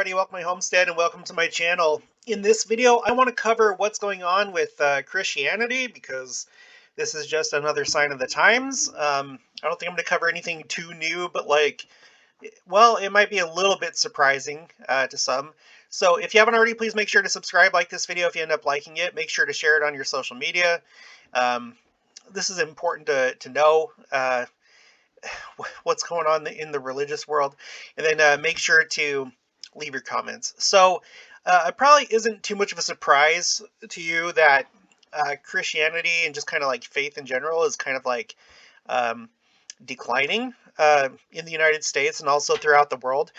everybody, welcome to my homestead and welcome to my channel. In this video, I want to cover what's going on with Christianity because this is just another sign of the times. I don't think I'm going to cover anything too new, but well, it might be a little bit surprising to some. So if you haven't already, please make sure to subscribe, like this video. If you end up liking it, make sure to share it on your social media. This is important to know. What's going on in the religious world, and then make sure to leave your comments. So it probably isn't too much of a surprise to you that Christianity and just kind of like faith in general is kind of like um, declining in the United States and also throughout the world.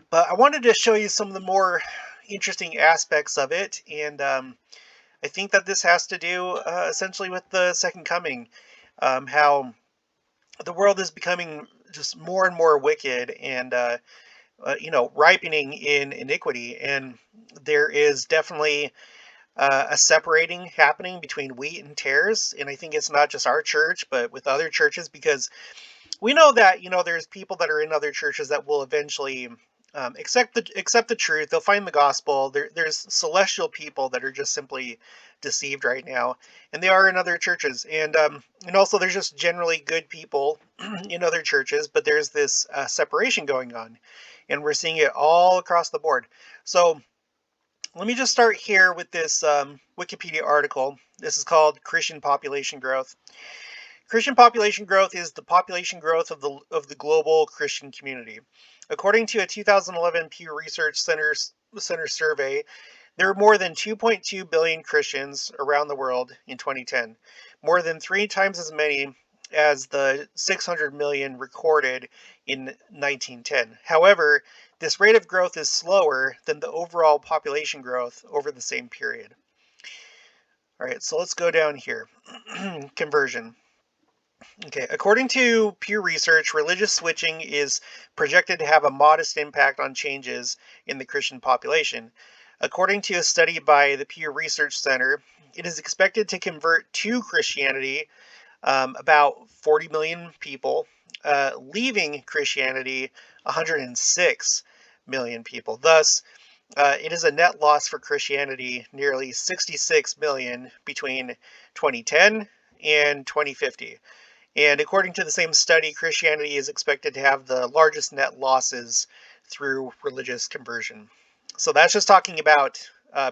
But I wanted to show you some of the more interesting aspects of it, and I think that this has to do essentially with the second coming, how the world is becoming just more and more wicked and ripening in iniquity, and there is definitely a separating happening between wheat and tares. And I think it's not just our church but with other churches, because we know that there's people that are in other churches that will eventually accept the truth. They'll find the gospel. There's celestial people that are just simply deceived right now, and they are in other churches. And also there's just generally good people in other churches, but there's this separation going on, and we're seeing it all across the board. So let me just start here with this Wikipedia article. This is called Christian Population Growth. Christian population growth is the population growth of the global Christian community. According to a 2011 Pew Research Center survey, there were more than 2.2 billion Christians around the world in 2010, more than 3 times as many as the 600 million recorded in 1910. However, this rate of growth is slower than the overall population growth over the same period. All right, so let's go down here. Conversion. Okay, according to Pew Research, religious switching is projected to have a modest impact on changes in the Christian population. According to a study by the Pew Research Center, it is expected to convert to Christianity about 40 million people, leaving Christianity 106 million people. Thus, it is a net loss for Christianity, nearly 66 million between 2010 and 2050. And according to the same study, Christianity is expected to have the largest net losses through religious conversion. So that's just talking about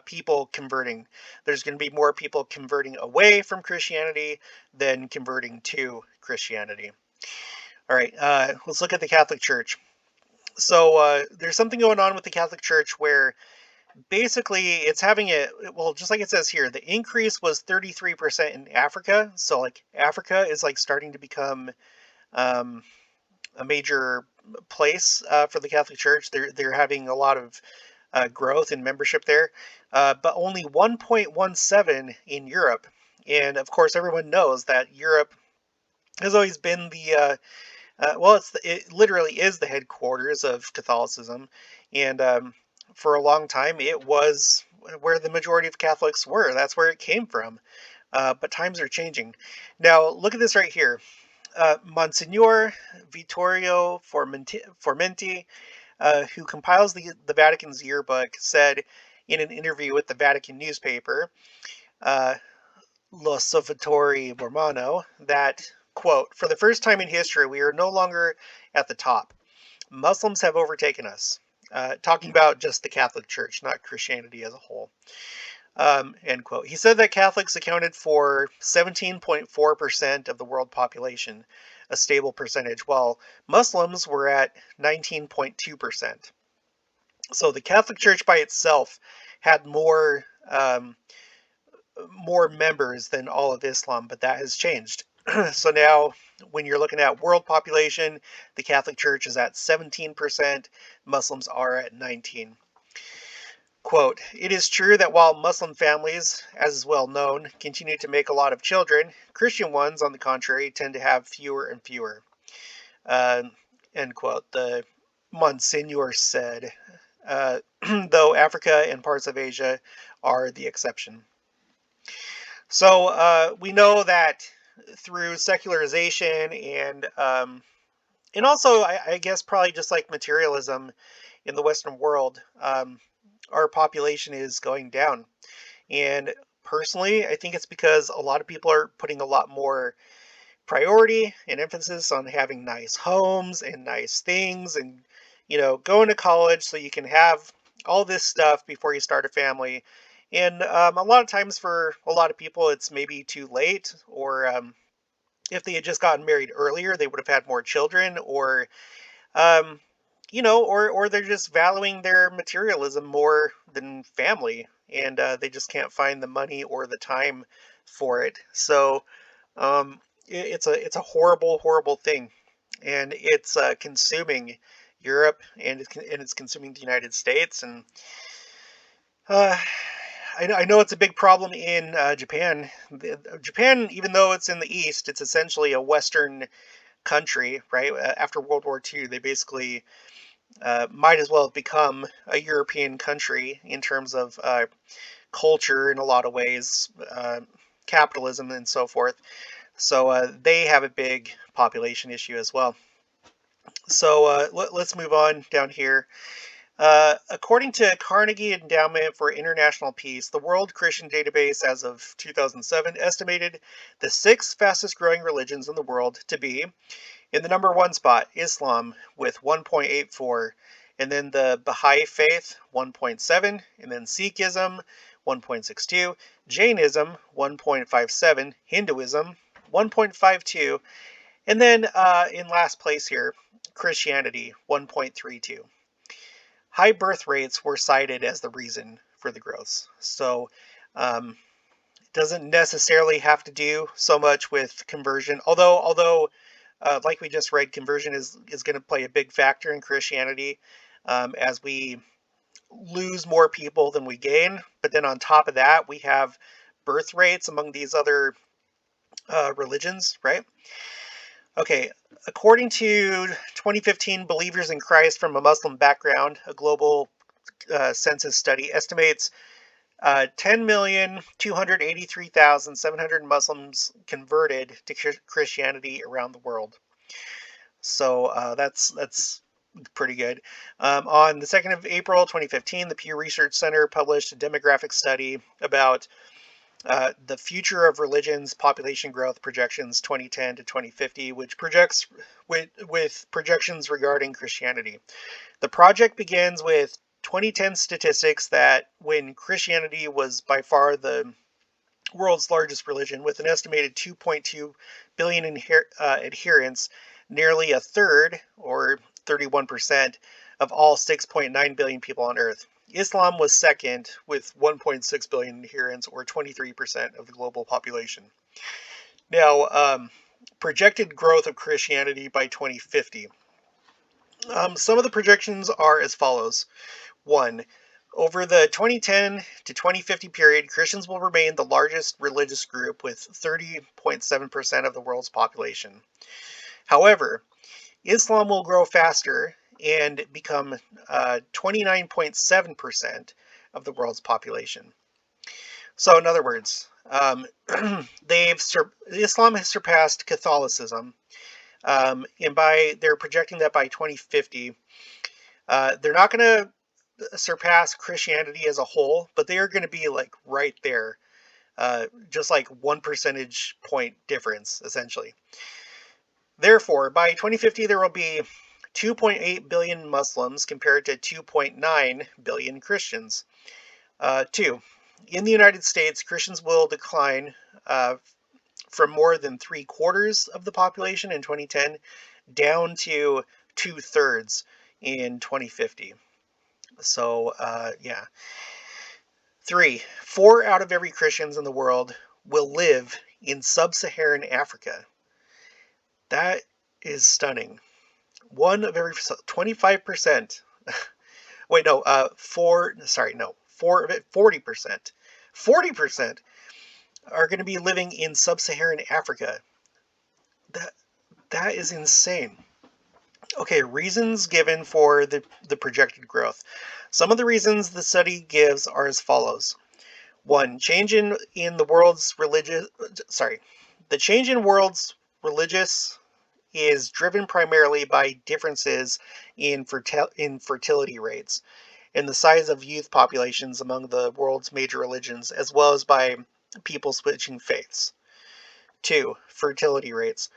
people converting. There's going to be more people converting away from Christianity than converting to Christianity. All right, let's look at the Catholic Church. So there's something going on with the Catholic Church where basically it's having well, just like it says here, the increase was 33% in Africa. So like Africa is like starting to become a major place for the Catholic Church. They're having a lot of growth in membership there, but only 1.17 in Europe. And of course, everyone knows that Europe has always been the well, it literally is the headquarters of Catholicism, and for a long time it was where the majority of Catholics were. That's where it came from. But times are changing. Now, look at this right here. Monsignor Vittorio Formenti, who compiles the Vatican's yearbook, said in an interview with the Vatican newspaper, L'Osservatore Romano, that, quote, "For the first time in history, we are no longer at the top. Muslims have overtaken us." Talking about just the Catholic Church, not Christianity as a whole. End quote. He said that Catholics accounted for 17.4% of the world population, a stable percentage, while Muslims were at 19.2%. So the Catholic Church by itself had more members than all of Islam, but that has changed. So now, when you're looking at world population, the Catholic Church is at 17%, Muslims are at 19%. Quote, "It is true that while Muslim families, as is well known, continue to make a lot of children, Christian ones, on the contrary, tend to have fewer and fewer." End quote. The Monsignor said, though Africa and parts of Asia are the exception. So we know that through secularization and And also, I guess probably just like materialism in the Western world, our population is going down. And personally, I think it's because a lot of people are putting a lot more priority and emphasis on having nice homes and nice things and, going to college so you can have all this stuff before you start a family. And a lot of times for a lot of people, it's maybe too late, or if they had just gotten married earlier, they would have had more children, or um, or they're just valuing their materialism more than family, and they just can't find the money or the time for it. So it's a horrible, horrible thing, and it's consuming Europe, and it's consuming the United States, and uh, I know it's a big problem in Japan. Japan, even though it's in the East, it's essentially a Western country, right? After World War II, they basically might as well have become a European country in terms of culture in a lot of ways, capitalism and so forth. So they have a big population issue as well. So let's move on down here. According to Carnegie Endowment for International Peace, the World Christian Database as of 2007 estimated the six fastest growing religions in the world to be: in the number one spot, Islam with 1.84, and then the Baha'i Faith 1.7, and then Sikhism 1.62, Jainism 1.57, Hinduism 1.52, and then in last place here, Christianity 1.32. High birth rates were cited as the reason for the growth. So um, it doesn't necessarily have to do so much with conversion, although like we just read, conversion is going to play a big factor in Christianity, as we lose more people than we gain. But then on top of that, we have birth rates among these other religions, right? Okay, according to 2015 Believers in Christ from a Muslim Background, a global census study estimates 10,283,700 Muslims converted to Christianity around the world. So that's pretty good. On the 2nd of April 2015, the Pew Research Center published a demographic study about the future of religions, population growth projections 2010 to 2050, which projects with projections regarding Christianity. The project begins with 2010 statistics that when Christianity was by far the world's largest religion, with an estimated 2.2 billion adherents, nearly a third, or 31%, of all 6.9 billion people on Earth. Islam was second, with 1.6 billion adherents, or 23% of the global population. Now, projected growth of Christianity by 2050. Some of the projections are as follows. One, over the 2010 to 2050 period, Christians will remain the largest religious group with 30.7% of the world's population. However, Islam will grow faster and become 29.7% of the world's population. So, in other words, Islam has surpassed Catholicism, and they're projecting that by 2050, they're not going to surpass Christianity as a whole, but they are going to be like right there, just like 1 percentage point difference, essentially. Therefore, by 2050, there will be 2.8 billion Muslims compared to 2.9 billion Christians. Two, in the United States, Christians will decline from more than 3/4 of the population in 2010 down to 2/3 in 2050. So, yeah. Three, 4 out of every Christians in the world will live in sub-Saharan Africa. That is stunning. One of every 25%. Wait, no, 40%. 40% are going to be living in sub-Saharan Africa. That is insane. Okay, reasons given for the projected growth. Some of the reasons the study gives are as follows. One, the change in world's religious is driven primarily by differences in fertility rates and the size of youth populations among the world's major religions, as well as by people switching faiths. 2. Fertility rates.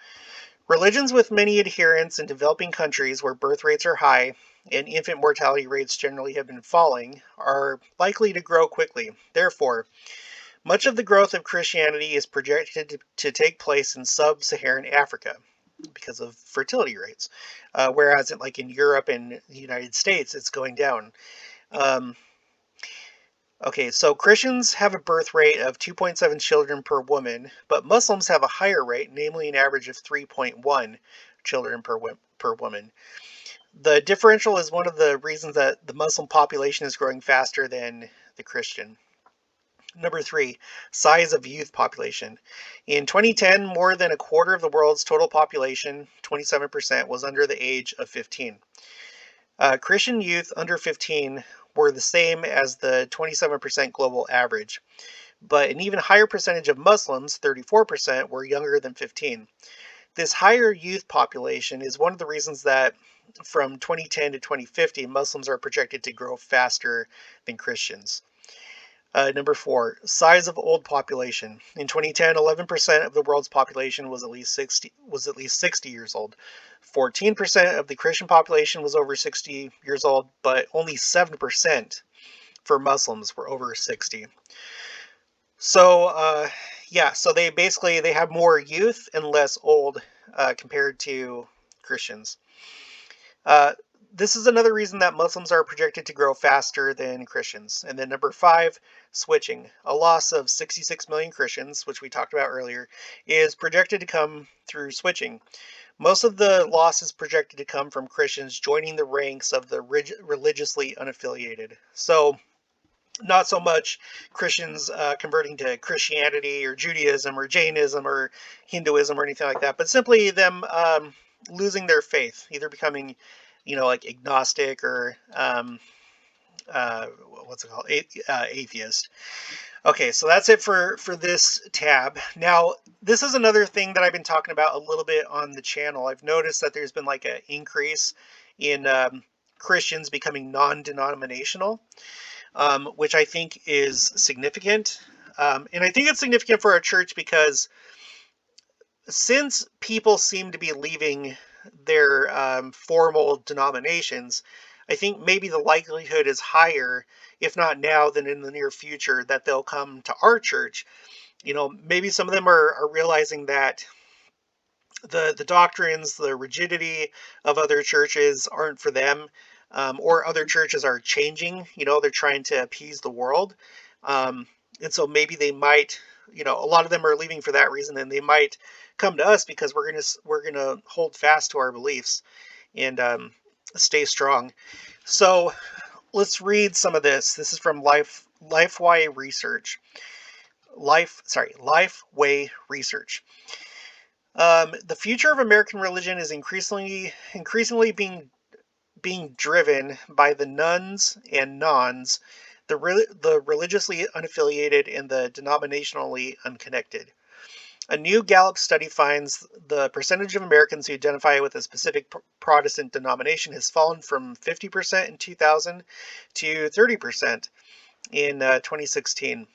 Religions with many adherents in developing countries where birth rates are high and infant mortality rates generally have been falling are likely to grow quickly. Therefore, much of the growth of Christianity is projected to take place in sub-Saharan Africa because of fertility rates, whereas in Europe and the United States, it's going down. Um, okay, so Christians have a birth rate of 2.7 children per woman, but Muslims have a higher rate, namely an average of 3.1 children per woman. The differential is one of the reasons that the Muslim population is growing faster than the Christian. Number 3, size of youth population. In 2010, more than a quarter of the world's total population, 27%, was under the age of 15. Christian youth under 15 were the same as the 27% global average, but an even higher percentage of Muslims, 34%, were younger than 15. This higher youth population is one of the reasons that from 2010 to 2050, Muslims are projected to grow faster than Christians. Number 4, size of old population. In 2010, 11% of the world's population was at least 60 years old. 14% of the Christian population was over 60 years old, but only 7% for Muslims were over 60. So, so they have more youth and less old compared to Christians. This is another reason that Muslims are projected to grow faster than Christians. And then number 5, switching. A loss of 66 million Christians, which we talked about earlier, is projected to come through switching. Most of the loss is projected to come from Christians joining the ranks of the religiously unaffiliated. So, not so much Christians converting to Christianity or Judaism or Jainism or Hinduism or anything like that, but simply them losing their faith, either becoming like agnostic or what's it called, atheist. Okay, so that's it for this tab. Now, this is another thing that I've been talking about a little bit on the channel. I've noticed that there's been like an increase in Christians becoming non-denominational, which I think is significant. And I think it's significant for our church because since people seem to be leaving their formal denominations, I think maybe the likelihood is higher, if not now, then in the near future, that they'll come to our church. Maybe some of them are realizing that the doctrines, the rigidity of other churches aren't for them, or other churches are changing. They're trying to appease the world, and so maybe they might. A lot of them are leaving for that reason, and they might come to us because we're gonna hold fast to our beliefs and stay strong. So let's read some of this. This is from Lifeway Research. Lifeway Research. The future of American religion is increasingly being driven by the nones and nons, the religiously unaffiliated and the denominationally unconnected. A new Gallup study finds the percentage of Americans who identify with a specific Protestant denomination has fallen from 50% in 2000 to 30% in 2016.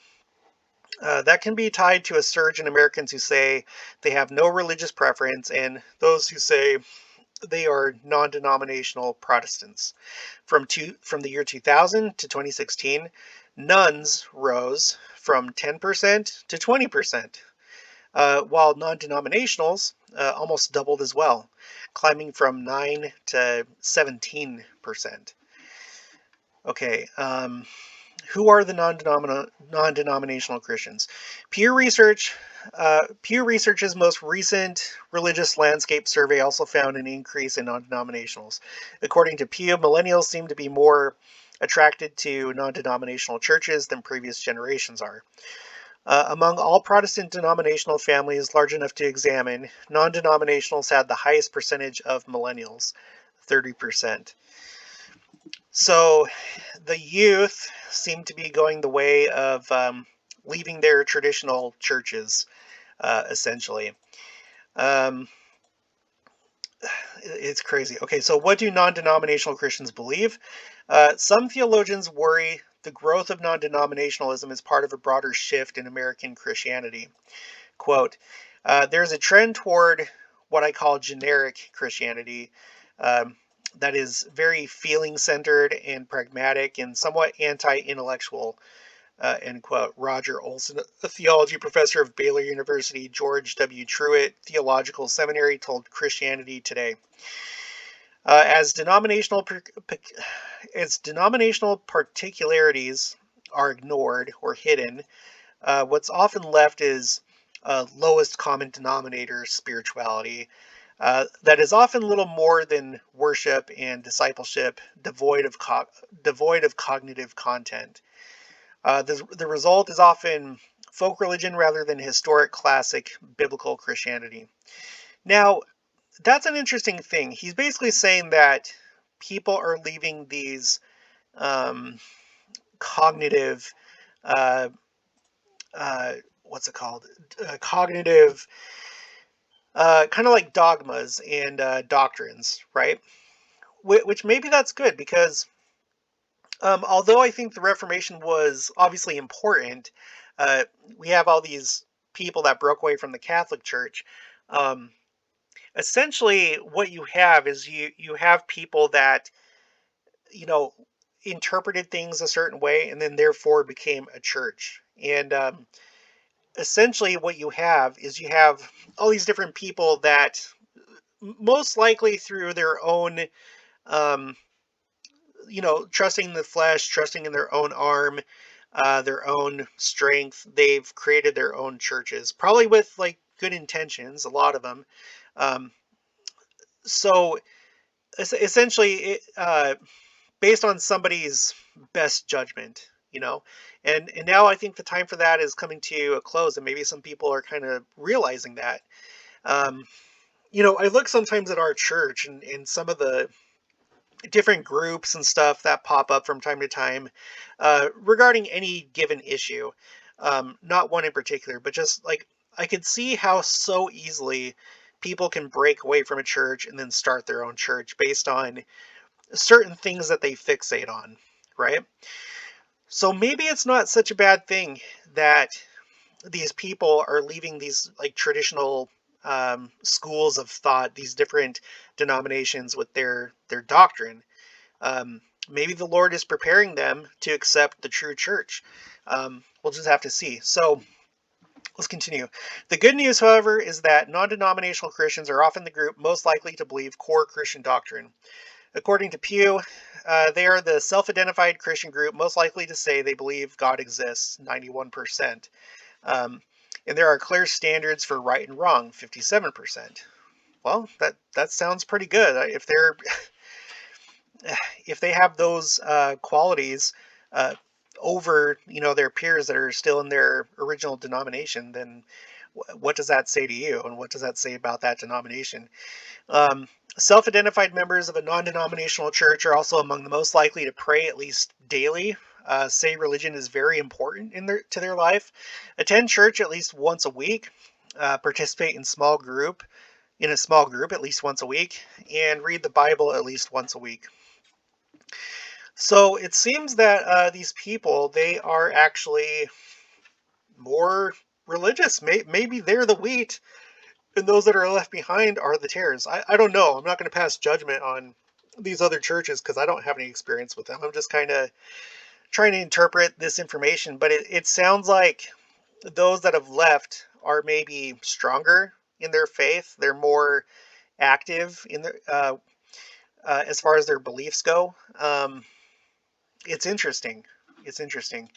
That can be tied to a surge in Americans who say they have no religious preference and those who say they are non-denominational Protestants. From the year 2000 to 2016, nones rose from 10% to 20%. While non-denominationals almost doubled as well, climbing from 9 to 17%. Okay, who are the non-denominational Christians? Pew Research's most recent religious landscape survey also found an increase in non-denominationals. According to Pew, millennials seem to be more attracted to non-denominational churches than previous generations are. Among all Protestant denominational families large enough to examine, non-denominationals had the highest percentage of millennials, 30%. So the youth seem to be going the way of leaving their traditional churches, essentially. It's crazy. Okay, so what do non-denominational Christians believe? Some theologians worry the growth of non-denominationalism is part of a broader shift in American Christianity. Quote, there's a trend toward what I call generic Christianity, um, that is very feeling centered and pragmatic and somewhat anti intellectual, end quote. Roger Olson, a theology professor of Baylor University, George W. Truett Theological Seminary, told Christianity Today. Uh, as denominational as denominational particularities are ignored or hidden, what's often left is lowest common denominator spirituality, that is often little more than worship and discipleship, devoid of cognitive content. The result is often folk religion rather than historic classic biblical Christianity. Now, that's an interesting thing. He's basically saying that people are leaving these um, cognitive, uh, uh, what's it called? Cognitive, kind of like dogmas and doctrines, right? Which maybe that's good because although I think the Reformation was obviously important, uh, we have all these people that broke away from the Catholic Church. Um, Essentially, what you have is you have people that you know interpreted things a certain way, and then therefore became a church. And essentially, what you have is you have all these different people that most likely through their own um, trusting the flesh, trusting in their own arm, their own strength. They've created their own churches, probably with like good intentions, a lot of them. Um, so essentially, based on somebody's best judgment, and now I think the time for that is coming to a close, and maybe some people are kind of realizing that. Um, I look sometimes at our church and some of the different groups and stuff that pop up from time to time regarding any given issue. Not one in particular, but just like I could see how so easily people can break away from a church and then start their own church based on certain things that they fixate on, right? So maybe it's not such a bad thing that these people are leaving these like traditional schools of thought, these different denominations with their doctrine. Maybe the Lord is preparing them to accept the true church. We'll just have to see. So let's continue. The good news, however, is that non denominational Christians are often the group most likely to believe core Christian doctrine. According to Pew, they are the self identified Christian group most likely to say they believe God exists, 91%. Um, and there are clear standards for right and wrong, 57%. Well, that sounds pretty good. If they have those qualities uh, over their peers that are still in their original denomination, then what does that say to you, and what does that say about that denomination? Um, Self-identified members of a non-denominational church are also among the most likely to pray at least daily. Say religion is very important to their life. Attend church at least once a week. Participate in a small group at least once a week, and read the Bible at least once a week. So it seems that these people, they are actually more religious. Maybe they're the wheat, and those that are left behind are the tares. I don't know. I'm not going to pass judgment on these other churches because I don't have any experience with them. I'm just kind of trying to interpret this information. But it sounds like those that have left are maybe stronger in their faith. They're more active in their as far as their beliefs go. It's interesting. It's interesting.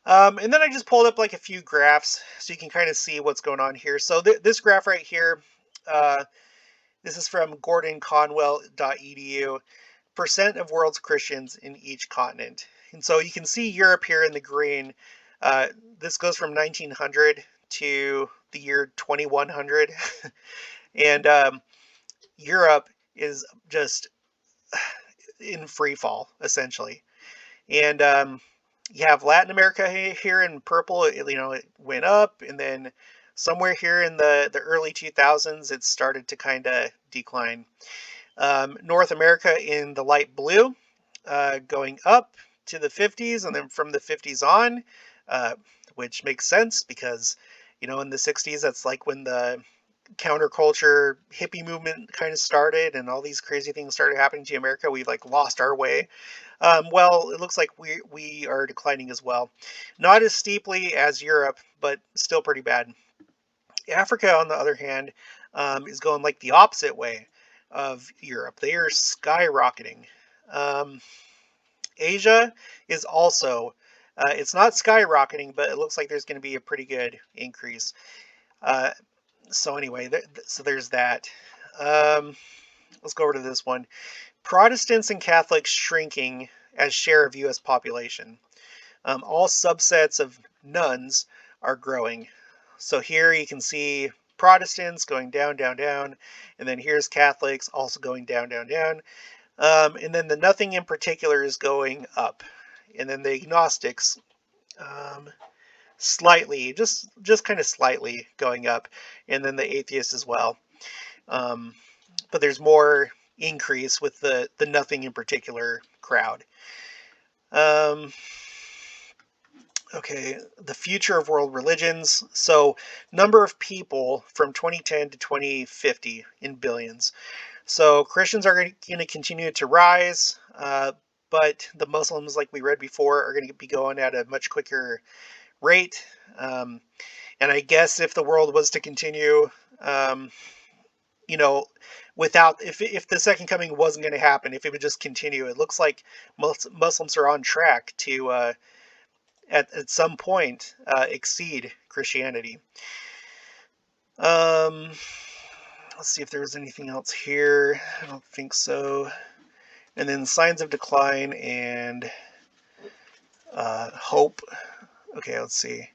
And then I just pulled up like a few graphs so you can kind of see what's going on here. So this graph right here, uh, this is from gordonconwell.edu, percent of world's Christians in each continent. And so you can see Europe here in the green. This goes from 1900 to the year 2100. And Europe is just in free fall, essentially. And you have Latin America here in purple. It went up, and then somewhere here in the early 2000s, it started to kind of decline. North America in the light blue, going up to the 50s, and then from the 50s on, uh, which makes sense because, in the 60s, that's like when the counterculture hippie movement kind of started and all these crazy things started happening to America. We've like lost our way. Well, it looks like we are declining as well. Not as steeply as Europe, but still pretty bad. Africa, on the other hand, is going like the opposite way of Europe. They are skyrocketing. Um, Asia is also, it's not skyrocketing, but it looks like there's going to be a pretty good increase. Uh, so anyway, so there's that. Um, let's go over to this one. Protestants and Catholics shrinking as share of U.S. population. All subsets of nuns are growing. So here you can see Protestants going down, down, down, and then here's Catholics also going down, down, down. And then the nothing in particular is going up. And then the agnostics, slightly, just kind of slightly going up. And then the atheists as well. But there's more increase with the nothing in particular crowd. Okay, the future of world religions. So, number of people from 2010 to 2050 in billions. So, Christians are going to continue to rise, but the Muslims, like we read before, are going to be going at a much quicker rate. And I guess if the world was to continue, you know, without, if the second coming wasn't going to happen, if it would just continue, it looks like Muslims are on track to at some point exceed Christianity. Let's see if there was anything else here. I don't think so. And then signs of decline and hope. Okay, let's see.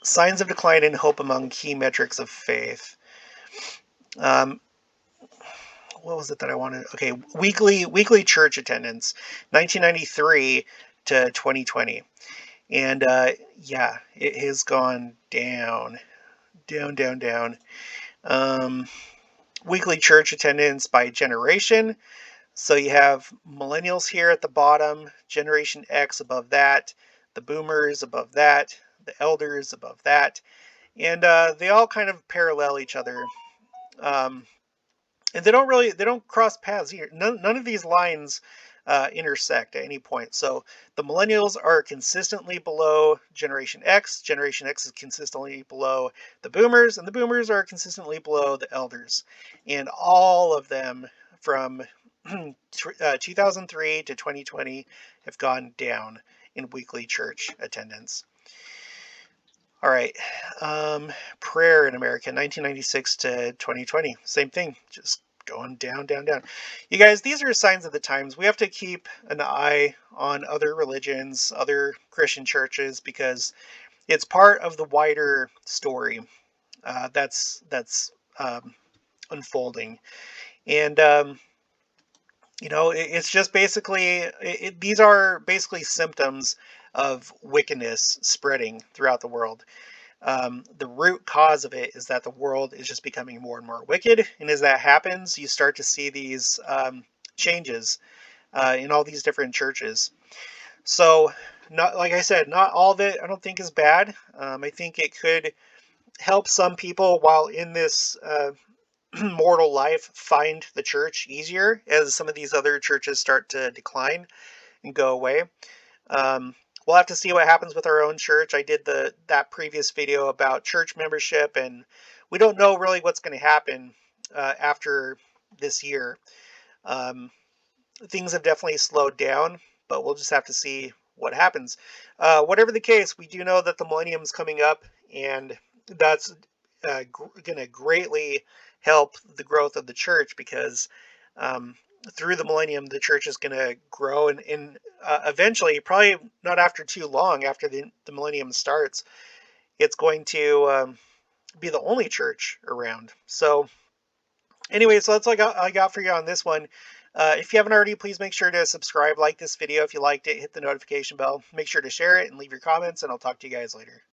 Signs of decline and hope among key metrics of faith. What was it that I wanted? Okay, weekly church attendance, 1993 to 2020, and yeah, it has gone down, down, down, down. Weekly church attendance by generation. So you have millennials here at the bottom, Generation X above that, the boomers above that, the elders above that, and they all kind of parallel each other. And they don't cross paths here. None of these lines intersect at any point. So the millennials are consistently below Generation X. Generation X is consistently below the boomers, and the boomers are consistently below the elders. And all of them from 2003 to 2020 have gone down in weekly church attendance. All right. Prayer in America, 1996 to 2020. Same thing, just going down, down, down. You guys, these are signs of the times. We have to keep an eye on other religions, other Christian churches, because it's part of the wider story that's unfolding. And, it's just basically, these are basically symptoms of wickedness spreading throughout the world. The root cause of it is that the world is just becoming more and more wicked, and as that happens, you start to see these changes in all these different churches. So, not like I said, not all of it I don't think is bad. I think it could help some people while in this mortal life find the church easier as some of these other churches start to decline and go away. We'll have to see what happens with our own church. I did that previous video about church membership, and we don't know really what's going to happen after this year. Things have definitely slowed down, but we'll just have to see what happens. Whatever the case, we do know that the millennium is coming up, and that's going to greatly help the growth of the church, because through the millennium, the church is going to grow, and eventually, probably not after too long, after the millennium starts, it's going to be the only church around. So anyway, so that's all I got for you on this one. If you haven't already, please make sure to subscribe, like this video if you liked it, hit the notification bell, make sure to share it, and leave your comments, and I'll talk to you guys later.